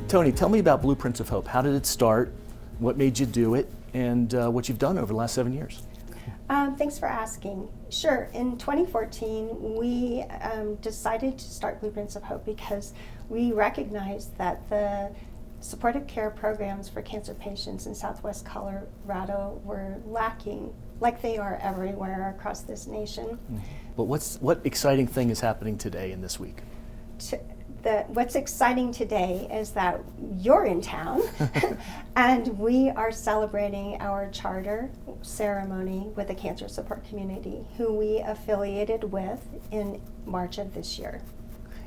Tony, tell me about Blueprints of Hope. How did it start? What made you do it? And what you've done over the last 7 years? Thanks for asking. Sure, in 2014 we decided to start Blueprints of Hope because we recognized that the supportive care programs for cancer patients in Southwest Colorado were lacking, like they are everywhere across this nation. Mm-hmm. But what exciting thing is happening today and this week? What's exciting today is that you're in town and we are celebrating our charter ceremony with the cancer support community, who we affiliated with in March of this year.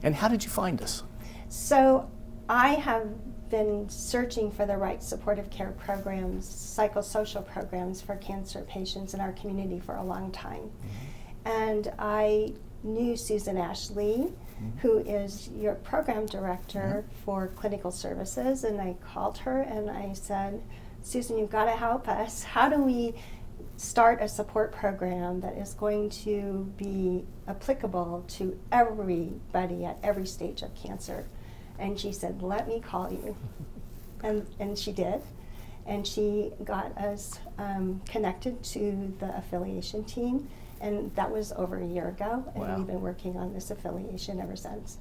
And how did you find us? So I have been searching for the right supportive care programs, psychosocial programs for cancer patients in our community for a long time. Mm-hmm. And I knew Susan Ashley, who is your program director for clinical services, and I called her and I said, Susan, you've got to help us. How do we start a support program that is going to be applicable to everybody at every stage of cancer? And she said, let me call you. And she did. And she got us connected to the affiliation team. And that was over a year ago, and wow. We've been working on this affiliation ever since.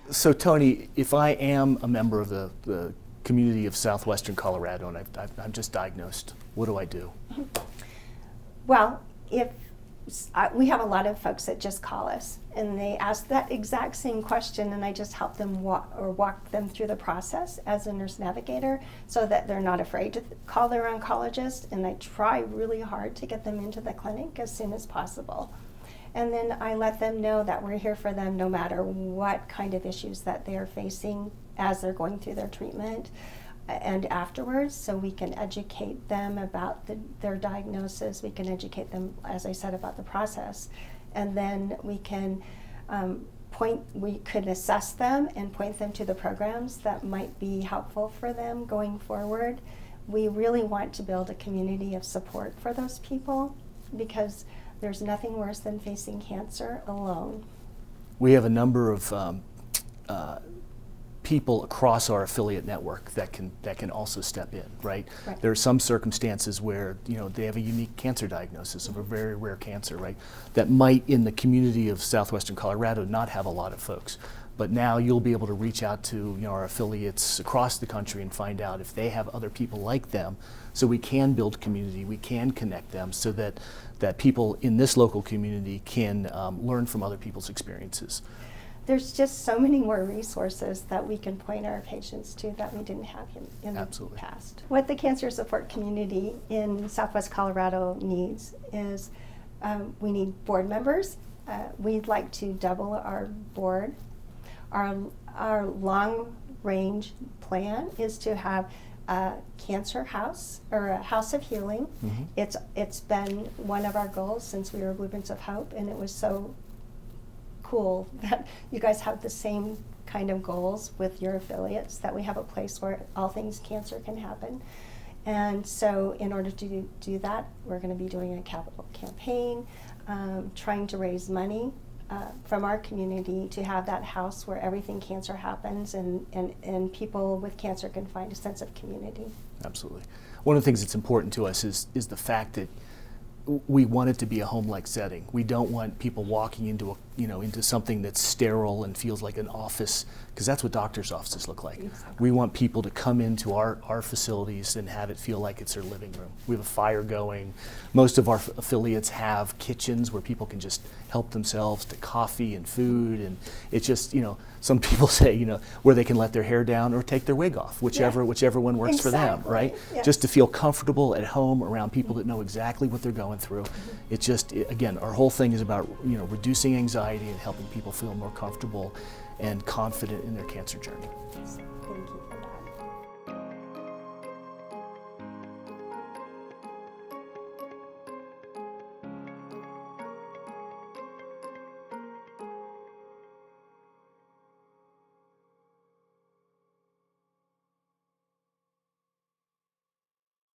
So Tony, if I am a member of the community of Southwestern Colorado and I'm just diagnosed, what do I do? Well, we have a lot of folks that just call us and they ask that exact same question, and I just help them walk them through the process as a nurse navigator so that they're not afraid to call their oncologist, and I try really hard to get them into the clinic as soon as possible. And then I let them know that we're here for them no matter what kind of issues that they're facing as they're going through their treatment and afterwards, so we can educate them about their diagnosis. We can educate them, as I said, about the process, and then we can we could assess them and point them to the programs that might be helpful for them going forward. We really want to build a community of support for those people because there's nothing worse than facing cancer alone. We have a number of people across our affiliate network that can also step in, right? There are some circumstances where they have a unique cancer diagnosis of a very rare cancer, right? That might in the community of Southwestern Colorado not have a lot of folks. But now you'll be able to reach out to our affiliates across the country and find out if they have other people like them, so we can build community, we can connect them so that people in this local community can learn from other people's experiences. There's just so many more resources that we can point our patients to that we didn't have in the past. What the cancer support community in Southwest Colorado needs is we need board members. We'd like to double our board. Our long-range plan is to have a cancer house or a house of healing. Mm-hmm. It's been one of our goals since we were Blueprints of Hope, and it was so cool that you guys have the same kind of goals with your affiliates, that we have a place where all things cancer can happen. And so in order to do that, we're going to be doing a capital campaign, trying to raise money from our community to have that house where everything cancer happens, and people with cancer can find a sense of community. Absolutely. One of the things that's important to us is the fact that we want it to be a home-like setting. We don't want people walking into into something that's sterile and feels like an office, because that's what doctors' offices look like. Exactly. We want people to come into our facilities and have it feel like it's their living room. We have a fire going. Most of our affiliates have kitchens where people can just help themselves to coffee and food, and it's just some people say where they can let their hair down or take their wig off, whichever one works for them, right? Yes. Just to feel comfortable at home around people that know exactly what they're going through. It's just, again, our whole thing is about reducing anxiety and helping people feel more comfortable and confident in their cancer journey. Thank you for that.